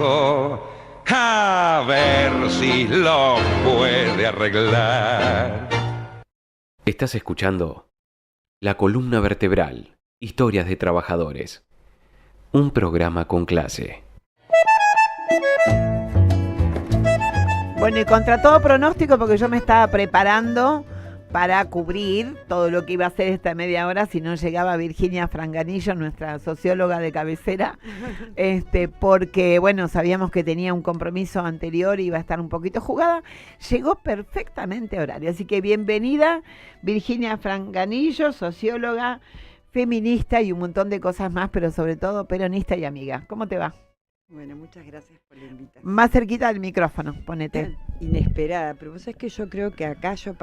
A ver si lo puede arreglar. Estás escuchando La Columna Vertebral, Historias de Trabajadores. Un programa con clase. Bueno, y contra todo pronóstico, porque yo me estaba preparando para cubrir todo lo que iba a hacer esta media hora si no llegaba Virginia Franganillo, nuestra socióloga de cabecera, porque, bueno, sabíamos que tenía un compromiso anterior y iba a estar un poquito jugada. Llegó perfectamente a horario, así que bienvenida Virginia Franganillo, socióloga, feminista y un montón de cosas más, pero sobre todo peronista y amiga. ¿Cómo te va? Bueno, muchas gracias por la invitación. Más cerquita del micrófono, ponete. Inesperada, pero vos sabés que yo creo que acá yo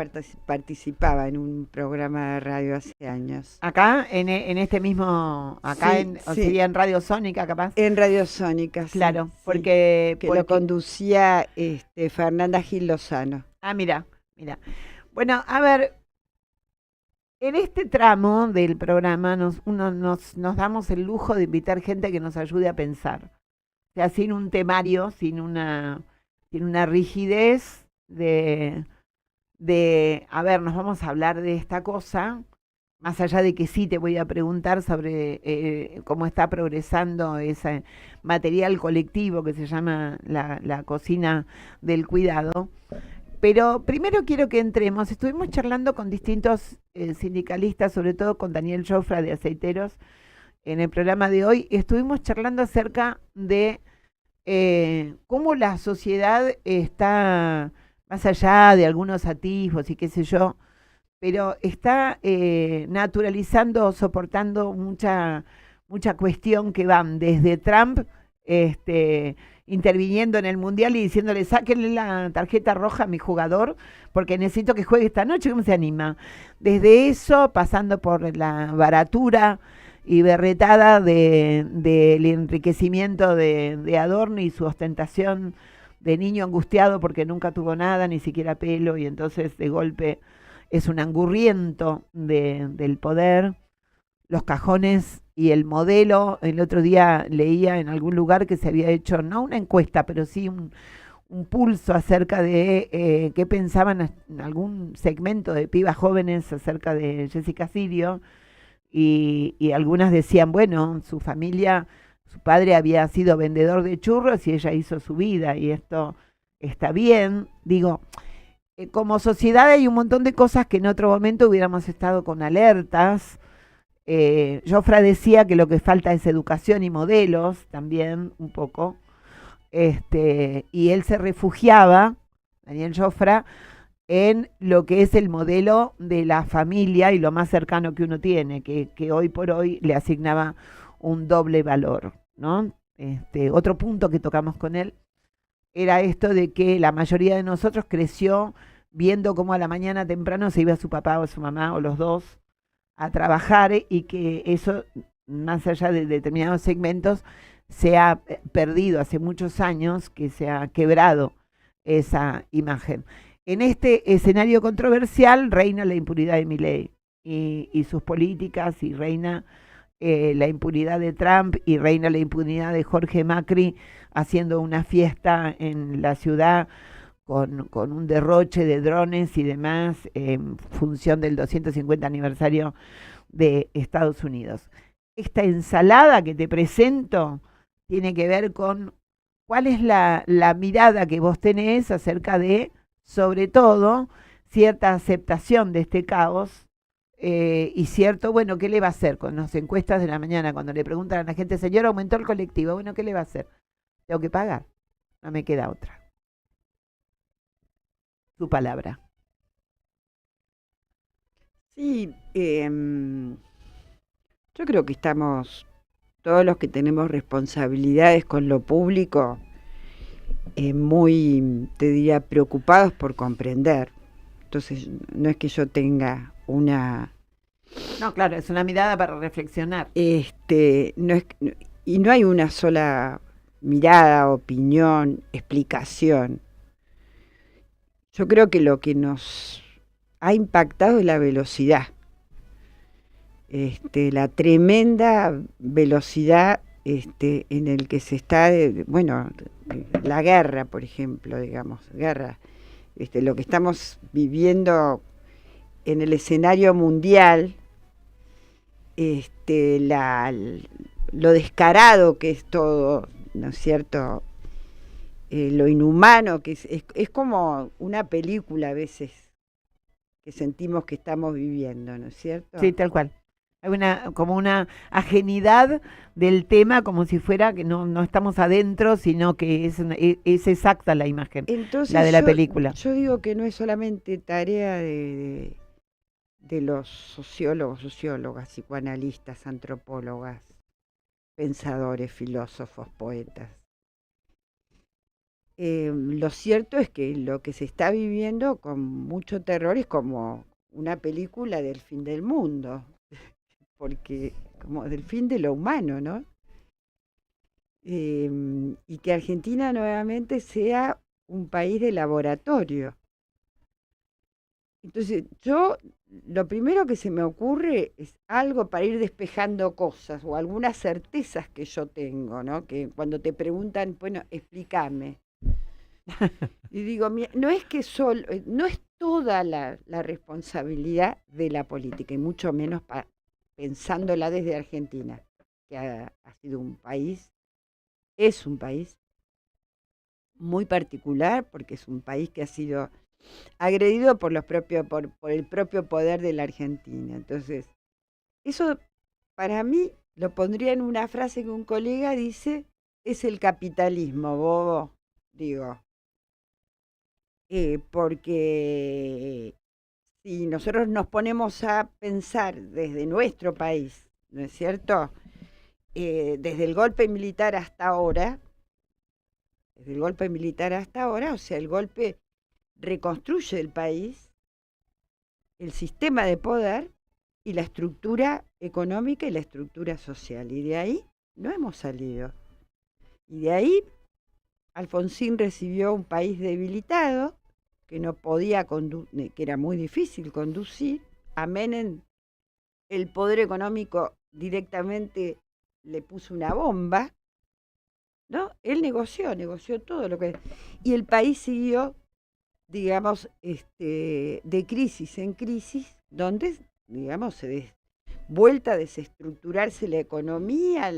participaba en un programa de radio hace años. Acá, en este mismo, acá Sí, en, o sí. sería en Radio Sónica, capaz. En Radio Sónica, sí, Claro, sí, porque lo conducía Fernanda Gil Lozano. Ah, mira. Bueno, a ver, en este tramo del programa nos damos el lujo de invitar gente que nos ayude a pensar. O sea, sin un temario, sin una rigidez de, a ver, nos vamos a hablar de esta cosa, más allá de que sí te voy a preguntar sobre cómo está progresando ese material colectivo que se llama la cocina del cuidado. Pero primero quiero que entremos, estuvimos charlando con distintos sindicalistas, sobre todo con Daniel Jofra de Aceiteros, en el programa de hoy, estuvimos charlando acerca de cómo la sociedad está, más allá de algunos atisbos y qué sé yo, pero está naturalizando, soportando mucha cuestión que van desde Trump interviniendo en el Mundial y diciéndole, sáquenle la tarjeta roja a mi jugador porque necesito que juegue esta noche. ¿Cómo se anima? Desde eso, pasando por la baratura y berretada del enriquecimiento de Adorno y su ostentación de niño angustiado porque nunca tuvo nada, ni siquiera pelo, y entonces de golpe es un angurriento del poder, los cajones y el modelo. El otro día leía en algún lugar que se había hecho, no una encuesta, pero sí un pulso acerca de qué pensaban en algún segmento de pibas jóvenes acerca de Jessica Sirio, y algunas decían, bueno, su familia, su padre había sido vendedor de churros y ella hizo su vida y esto está bien. Digo, como sociedad hay un montón de cosas que en otro momento hubiéramos estado con alertas. Jofra decía que lo que falta es educación y modelos también un poco, y él se refugiaba, Daniel Jofra, en lo que es el modelo de la familia y lo más cercano que uno tiene, que hoy por hoy le asignaba un doble valor, ¿no? Otro punto que tocamos con él era esto de que la mayoría de nosotros creció viendo cómo a la mañana temprano se iba su papá o su mamá o los dos a trabajar, y que eso, más allá de determinados segmentos, se ha perdido hace muchos años, que se ha quebrado esa imagen. En este escenario controversial reina la impunidad de Milei y sus políticas, y reina la impunidad de Trump, y reina la impunidad de Jorge Macri haciendo una fiesta en la ciudad con un derroche de drones y demás en función del 250 aniversario de Estados Unidos. Esta ensalada que te presento tiene que ver con cuál es la mirada que vos tenés acerca de, sobre todo, cierta aceptación de este caos, y cierto, bueno, ¿qué le va a hacer? Con las encuestas de la mañana, cuando le preguntan a la gente, señor, aumentó el colectivo, bueno, ¿qué le va a hacer? Tengo que pagar, no me queda otra. Su palabra. Sí, yo creo que estamos, todos los que tenemos responsabilidades con lo público, muy, te diría, preocupados por comprender. Entonces, no es que yo tenga una... No, claro, es una mirada para reflexionar. Y no hay una sola mirada, opinión, explicación. Yo creo que lo que nos ha impactado es la velocidad. La tremenda velocidad en el que se está, bueno, la guerra, por ejemplo, digamos, guerra, lo que estamos viviendo en el escenario mundial, lo descarado que es todo, ¿no es cierto? Lo inhumano que es como una película a veces que sentimos que estamos viviendo, ¿no es cierto? Sí, tal cual. Hay como una ajenidad del tema, como si fuera que no estamos adentro, sino que es exacta la imagen, Entonces, la de la película. Yo digo que no es solamente tarea de los sociólogos, sociólogas, psicoanalistas, antropólogas, pensadores, filósofos, poetas. Lo cierto es que lo que se está viviendo con mucho terror es como una película del fin del mundo, porque como del fin de lo humano, ¿no? Y que Argentina nuevamente sea un país de laboratorio. Entonces, lo primero que se me ocurre es algo para ir despejando cosas o algunas certezas que yo tengo, ¿no? Que cuando te preguntan, bueno, explícame. Y digo, no es que no es toda la responsabilidad de la política, y mucho menos pensándola desde Argentina, que ha sido es un país muy particular, porque es un país que ha sido agredido por el propio poder de la Argentina. Entonces, eso para mí lo pondría en una frase que un colega dice, es el capitalismo, bobo, digo. Porque si nosotros nos ponemos a pensar desde nuestro país, ¿no es cierto? Desde el golpe militar hasta ahora, o sea, el golpe reconstruye el país, el sistema de poder y la estructura económica y la estructura social. Y de ahí no hemos salido. Y de ahí Alfonsín recibió un país debilitado, que no podía que era muy difícil conducir. A Menem el poder económico directamente le puso una bomba, ¿no? Él negoció todo lo que... Y el país siguió, digamos, de crisis en crisis, donde, digamos, vuelta a desestructurarse la economía,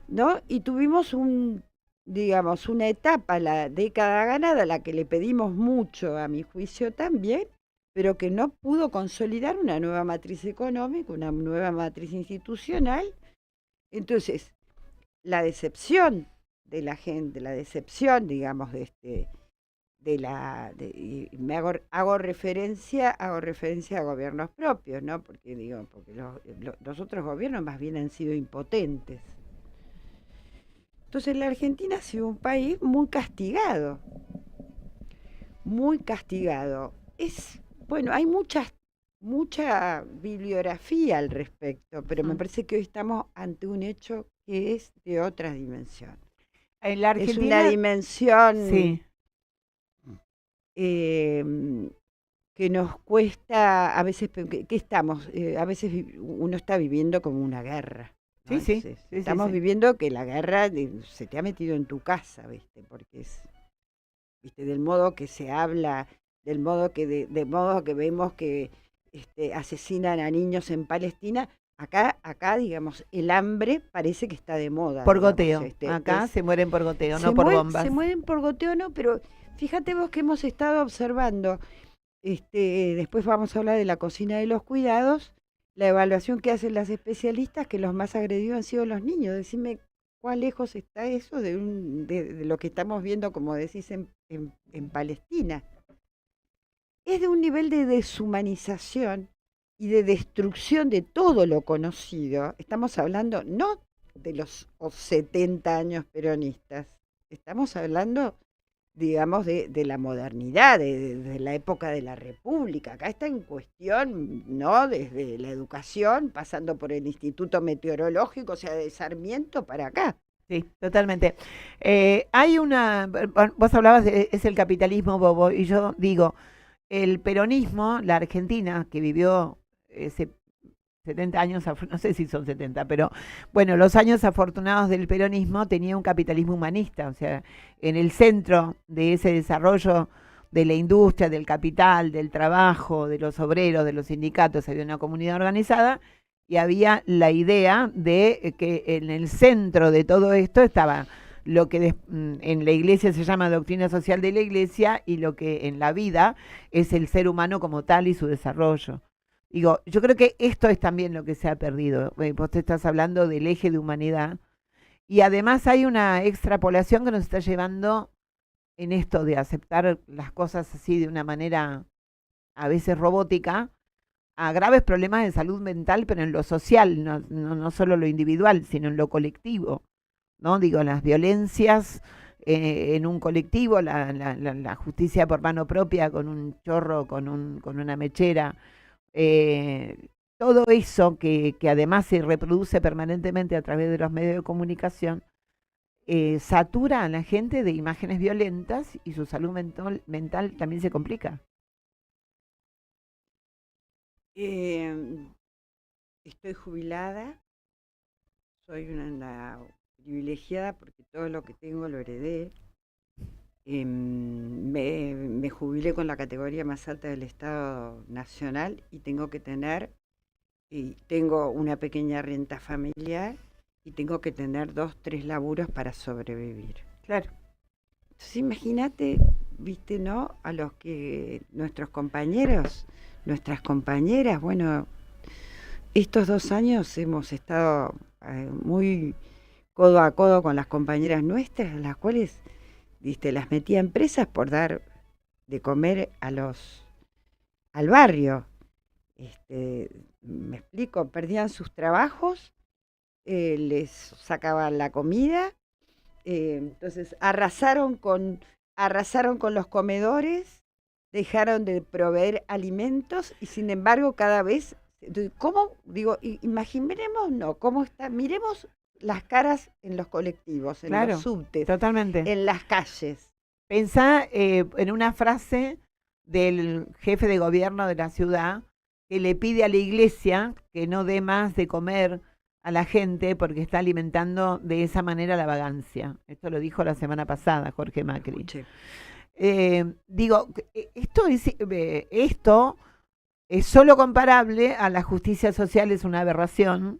¿no? Y tuvimos una etapa, la década ganada, a la que le pedimos mucho, a mi juicio también, pero que no pudo consolidar una nueva matriz económica, una nueva matriz institucional. Entonces, la decepción de la gente, la decepción, digamos, hago referencia a gobiernos propios, ¿no? Porque los otros gobiernos más bien han sido impotentes. Entonces la Argentina ha sido un país muy castigado. Muy castigado. Bueno, hay mucha bibliografía al respecto, pero me parece que hoy estamos ante un hecho que es de otra dimensión. En la Argentina, es una dimensión sí. Que nos cuesta, a veces, que estamos, a veces uno está viviendo como una guerra. ¿No? Sí. Estamos viviendo que la guerra se te ha metido en tu casa, ¿viste? Porque del modo que se habla, del modo que vemos que asesinan a niños en Palestina. Acá, digamos, el hambre parece que está de moda. Por digamos, goteo. Acá se mueren por goteo, no por bombas. Se mueren por goteo, no, pero fíjate vos que hemos estado observando, después vamos a hablar de la cocina de los cuidados, la evaluación que hacen las especialistas, que los más agredidos han sido los niños. Decime cuán lejos está eso de lo que estamos viendo, como decís, en Palestina. Es de un nivel de deshumanización y de destrucción de todo lo conocido. Estamos hablando no de los 70 años peronistas, estamos hablando, digamos, de la modernidad, de la época de la República. Acá está en cuestión, ¿no? Desde la educación, pasando por el Instituto Meteorológico, o sea, de Sarmiento para acá. Sí, totalmente. Vos hablabas es el capitalismo bobo, y yo digo, el peronismo, la Argentina, que vivió ese 70 años, no sé si son 70, pero bueno, los años afortunados del peronismo tenía un capitalismo humanista, o sea, en el centro de ese desarrollo de la industria, del capital, del trabajo, de los obreros, de los sindicatos, había una comunidad organizada y había la idea de que en el centro de todo esto estaba lo que en la iglesia se llama doctrina social de la iglesia y lo que en la vida es el ser humano como tal y su desarrollo. Digo, yo creo que esto es también lo que se ha perdido. Vos te estás hablando del eje de humanidad y además hay una extrapolación que nos está llevando en esto de aceptar las cosas así de una manera a veces robótica, a graves problemas de salud mental, pero en lo social, no solo lo individual, sino en lo colectivo, ¿no? Digo, las violencias en un colectivo, la justicia por mano propia con un chorro, con una mechera, todo eso que además se reproduce permanentemente a través de los medios de comunicación, satura a la gente de imágenes violentas y su salud mental también se complica. Estoy jubilada, soy una privilegiada porque todo lo que tengo lo heredé. Me jubilé con la categoría más alta del Estado Nacional y tengo una pequeña renta familiar y tengo que tener 2, 3 laburos para sobrevivir. Claro. Entonces imagínate, viste, ¿no? A los que nuestros compañeros, nuestras compañeras, bueno, estos 2 años hemos estado muy codo a codo con las compañeras nuestras, las cuales, viste, las metían presas por dar de comer al barrio. Me explico, perdían sus trabajos, les sacaban la comida, entonces arrasaron con los comedores, dejaron de proveer alimentos y sin embargo cada vez, ¿cómo? Digo, imaginemos, no, cómo está, miremos las caras en los colectivos, en claro, los subtes, totalmente, en las calles. Pensá en una frase del jefe de gobierno de la ciudad que le pide a la iglesia que no dé más de comer a la gente porque está alimentando de esa manera la vagancia. Esto lo dijo la semana pasada Jorge Macri. Digo, esto es solo comparable a la justicia social, es una aberración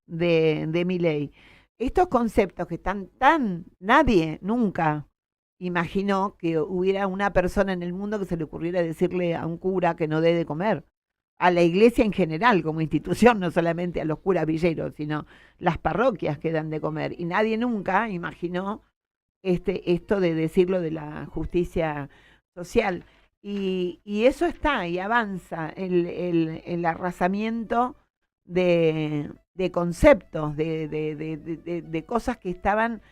de Milei. Estos conceptos que están nadie nunca imaginó que hubiera una persona en el mundo que se le ocurriera decirle a un cura que no dé de comer. A la iglesia en general como institución, no solamente a los curas villeros, sino las parroquias que dan de comer. Y nadie nunca imaginó esto de decirlo de la justicia social. Y eso está, y avanza el arrasamiento de conceptos, de cosas que estaban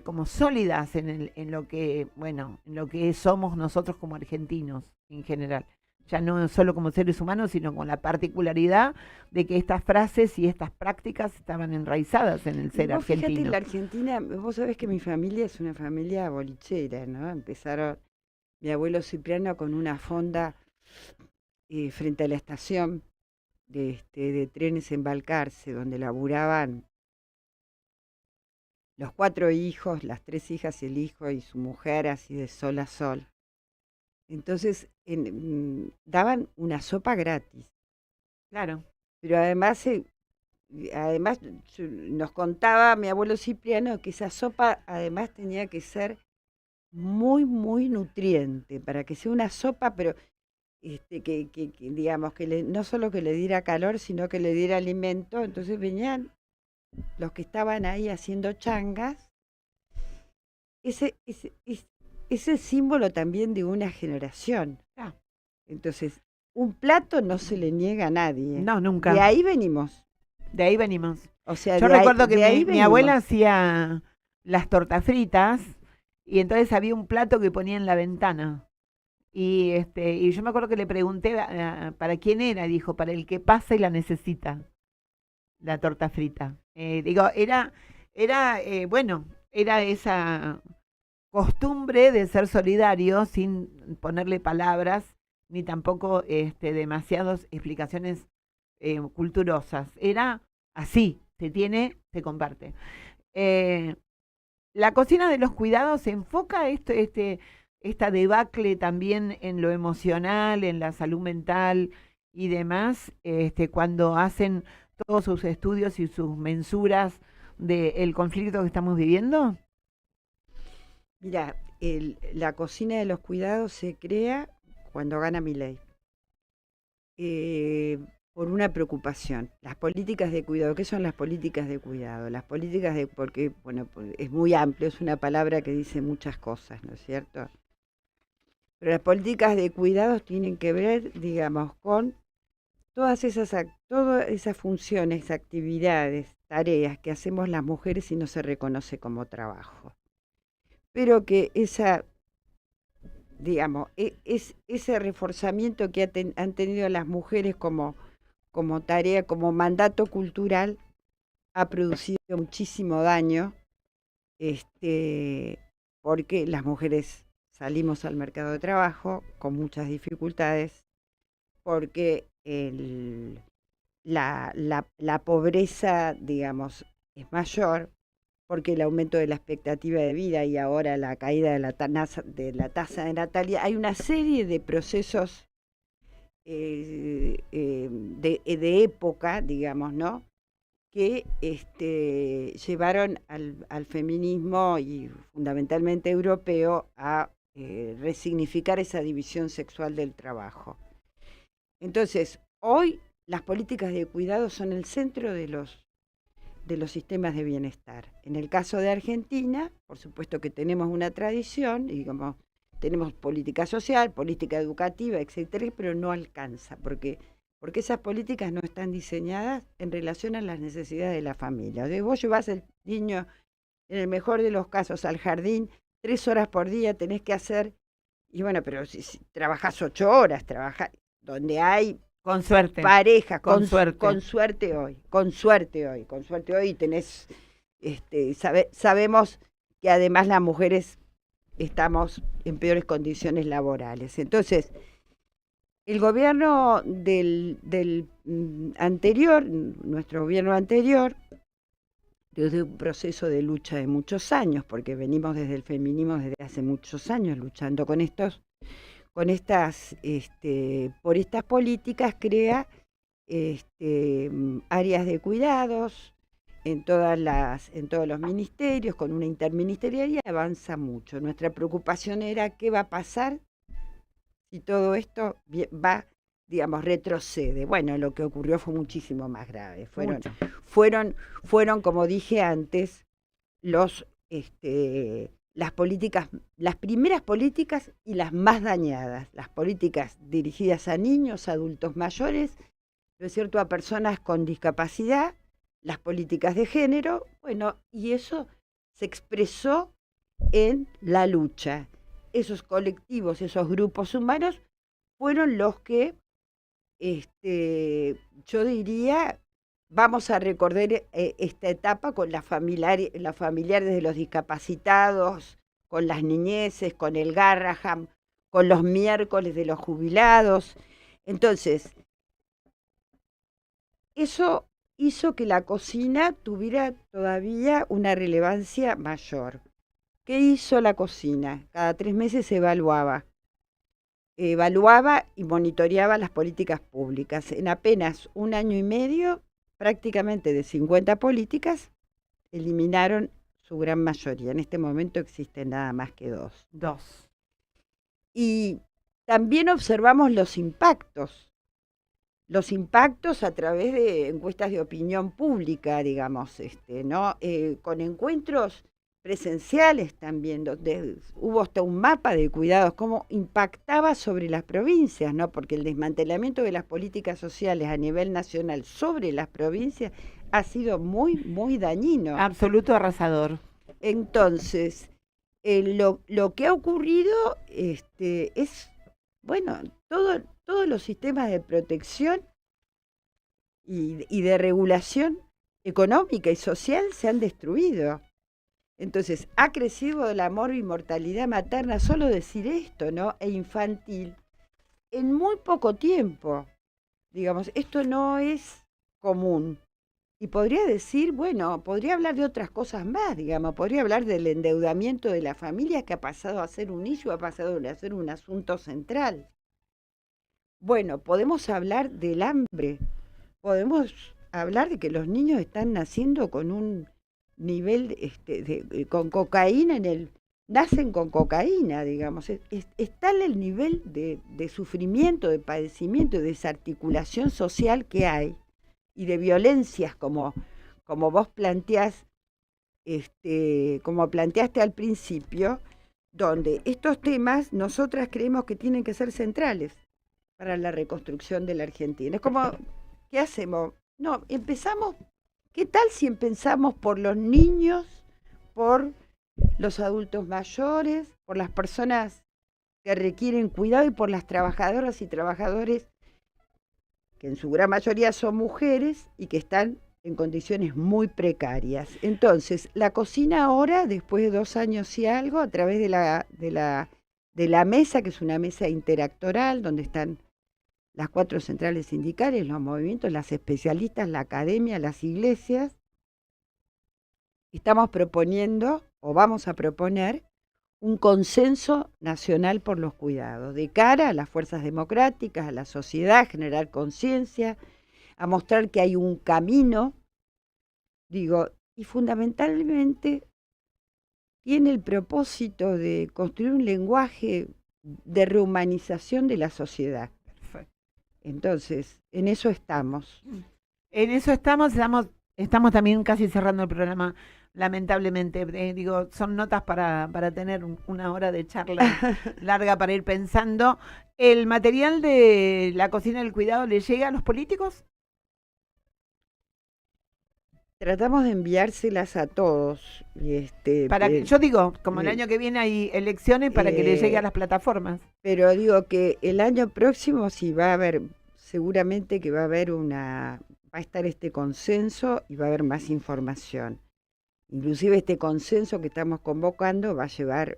como sólidas en lo que, bueno, en lo que somos nosotros como argentinos en general. Ya no solo como seres humanos, sino con la particularidad de que estas frases y estas prácticas estaban enraizadas en el ser argentino. Fíjate, en la Argentina, vos sabés que mi familia es una familia bolichera, ¿no? Empezaron mi abuelo Cipriano con una fonda frente a la estación de trenes en Balcarce, donde laburaban los 4 hijos, las 3 hijas y el hijo y su mujer, así de sol a sol. Entonces daban una sopa gratis. Claro. Pero además nos contaba mi abuelo Cipriano que esa sopa además tenía que ser muy, muy nutriente, para que sea una sopa, pero que digamos, que no solo que le diera calor, sino que le diera alimento. Entonces venían los que estaban ahí haciendo changas. Ese símbolo también de una generación. Ah. Entonces, un plato no se le niega a nadie. No, nunca. De ahí venimos. De ahí venimos. O sea, yo recuerdo que mi abuela venimos. hacía las tortas fritas y entonces había un plato que ponía en la ventana. Y yo me acuerdo que le pregunté para quién era, dijo, para el que pasa y la necesita, la torta frita. Digo, era esa costumbre de ser solidario sin ponerle palabras ni tampoco demasiadas explicaciones culturosas. Era así, se comparte. La cocina de los cuidados se enfoca esta debacle también en lo emocional, en la salud mental y demás, cuando hacen todos sus estudios y sus mensuras del conflicto que estamos viviendo. Mira, la cocina de los cuidados se crea cuando gana Milei. Por una preocupación. Las políticas de cuidado, ¿qué son las políticas de cuidado? Porque, bueno, es muy amplio, es una palabra que dice muchas cosas, ¿no es cierto? Pero las políticas de cuidados tienen que ver, digamos, con todas esas funciones, actividades, tareas que hacemos las mujeres y no se reconoce como trabajo. Pero que ese reforzamiento que han tenido las mujeres como tarea, como mandato cultural, ha producido muchísimo daño, porque las mujeres salimos al mercado de trabajo con muchas dificultades, porque la pobreza, digamos, es mayor, porque el aumento de la expectativa de vida y ahora la caída de la tasa de natalidad, hay una serie de procesos de época, digamos, ¿no?, que llevaron al feminismo y fundamentalmente europeo a resignificar esa división sexual del trabajo. Entonces, hoy las políticas de cuidado son el centro de los sistemas de bienestar. En el caso de Argentina, por supuesto que tenemos una tradición, digamos, tenemos política social, política educativa, etcétera, pero no alcanza, porque esas políticas no están diseñadas en relación a las necesidades de la familia. O sea, vos llevas al niño, en el mejor de los casos, al jardín, 3 horas por día tenés que hacer, y bueno, pero si trabajás 8 horas, donde hay con suerte parejas, con suerte con suerte hoy tenés, sabemos que además las mujeres estamos en peores condiciones laborales. Entonces, el gobierno del anterior, nuestro gobierno anterior, desde un proceso de lucha de muchos años, porque venimos desde el feminismo desde hace muchos años luchando por estas políticas, crea áreas de cuidados en todos los ministerios, con una interministerialidad, avanza mucho. Nuestra preocupación era qué va a pasar si todo esto retrocede. Bueno, lo que ocurrió fue muchísimo más grave. Fueron, como dije antes, las primeras políticas y las más dañadas, las políticas dirigidas a niños, adultos mayores, ¿no es cierto?, a personas con discapacidad, las políticas de género, bueno, y eso se expresó en la lucha. Esos colectivos, esos grupos humanos fueron los que, yo diría, vamos a recordar esta etapa con las familiares de los discapacitados, con las niñeces, con el Garraham, con los miércoles de los jubilados. Entonces, eso hizo que la cocina tuviera todavía una relevancia mayor. ¿Qué hizo la cocina? Cada 3 meses se evaluaba y monitoreaba las políticas públicas. En apenas 1 año y medio, prácticamente de 50 políticas, eliminaron su gran mayoría. En este momento existen nada más que 2. Y también observamos los impactos a través de encuestas de opinión pública, digamos, ¿no? Con encuentros presenciales también, donde hubo hasta un mapa de cuidados, cómo impactaba sobre las provincias, ¿no? Porque el desmantelamiento de las políticas sociales a nivel nacional sobre las provincias ha sido muy, muy dañino. Absoluto arrasador. Entonces, lo que ha ocurrido es, bueno, todos los sistemas de protección y de regulación económica y social se han destruido. Entonces, ha crecido la mortalidad materna, solo decir esto, ¿no?, e infantil, en muy poco tiempo. Digamos, esto no es común. Y podría decir, bueno, podría hablar de otras cosas más, digamos, podría hablar del endeudamiento de la familia que ha pasado a ser un issue, ha pasado a ser un asunto central. Bueno, podemos hablar del hambre, podemos hablar de que los niños están naciendo con un nivel, con cocaína nacen con cocaína, digamos, es tal el nivel de sufrimiento, de padecimiento, de desarticulación social que hay, y de violencias como vos planteás, como planteaste al principio, donde estos temas nosotras creemos que tienen que ser centrales para la reconstrucción de la Argentina. Es como, ¿qué hacemos? No, ¿qué tal si empezamos por los niños, por los adultos mayores, por las personas que requieren cuidado y por las trabajadoras y trabajadores que en su gran mayoría son mujeres y que están en condiciones muy precarias? Entonces, la cocina ahora, después de 2 años y algo, a través de la mesa, que es una mesa interactoral, donde están las 4 centrales sindicales, los movimientos, las especialistas, la academia, las iglesias, estamos proponiendo, o vamos a proponer, un consenso nacional por los cuidados, de cara a las fuerzas democráticas, a la sociedad, a generar conciencia, a mostrar que hay un camino, y fundamentalmente tiene el propósito de construir un lenguaje de rehumanización de la sociedad. Perfecto. Entonces, en eso estamos. En eso estamos estamos también casi cerrando el programa, lamentablemente. Son notas para tener una hora de charla larga para ir pensando. ¿El material de la cocina del cuidado le llega a los políticos? Tratamos de enviárselas a todos. Yo digo, como el año que viene hay elecciones, para que le llegue a las plataformas. Pero digo que el año próximo sí va a haber, seguramente que va a estar este consenso y va a haber más información. Inclusive este consenso que estamos convocando va a llevar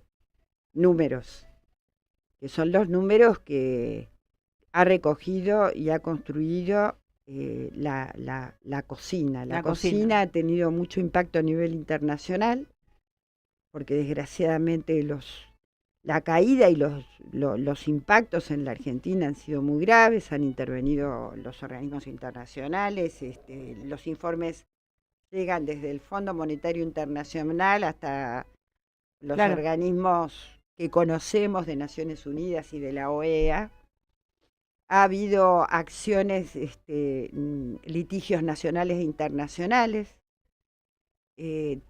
números, que son los números que ha recogido y ha construido la cocina. La cocina ha tenido mucho impacto a nivel internacional, porque desgraciadamente la caída y los impactos en la Argentina han sido muy graves, han intervenido los organismos internacionales, los informes llegan desde el Fondo Monetario Internacional hasta los organismos que conocemos de Naciones Unidas y de la OEA. Ha habido acciones, litigios nacionales e internacionales,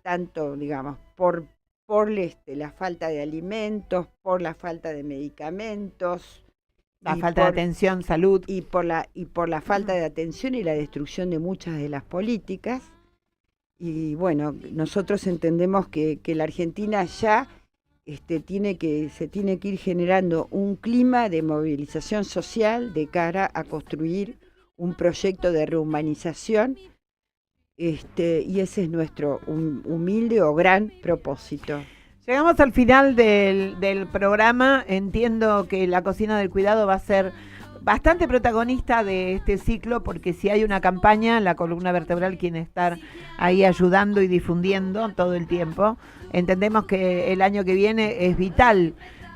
tanto, digamos, por la falta de alimentos, por la falta de medicamentos, la falta de atención, salud, y por la falta de atención y la destrucción de muchas de las políticas. Y bueno, nosotros entendemos que la Argentina ya se tiene que ir generando un clima de movilización social de cara a construir un proyecto de rehumanización, y ese es nuestro humilde o gran propósito. Llegamos al final del programa. Entiendo que la cocina del cuidado va a ser bastante protagonista de este ciclo, porque si hay una campaña, la columna vertebral quiere estar ahí ayudando y difundiendo todo el tiempo. Entendemos que el año que viene es vital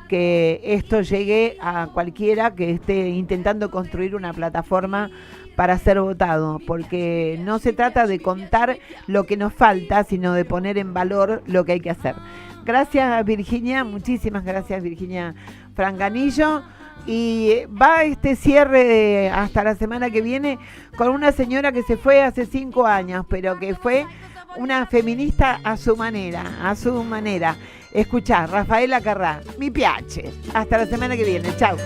que esto llegue a cualquiera que esté intentando construir una plataforma para ser votado, porque no se trata de contar lo que nos falta, sino de poner en valor lo que hay que hacer. Gracias, Virginia, muchísimas gracias, Virginia Franganillo. Y va este cierre hasta la semana que viene con una señora que se fue hace 5 años, pero que fue una feminista a su manera. Escuchá, Rafaela Carrà, mi piace. Hasta la semana que viene. Chao.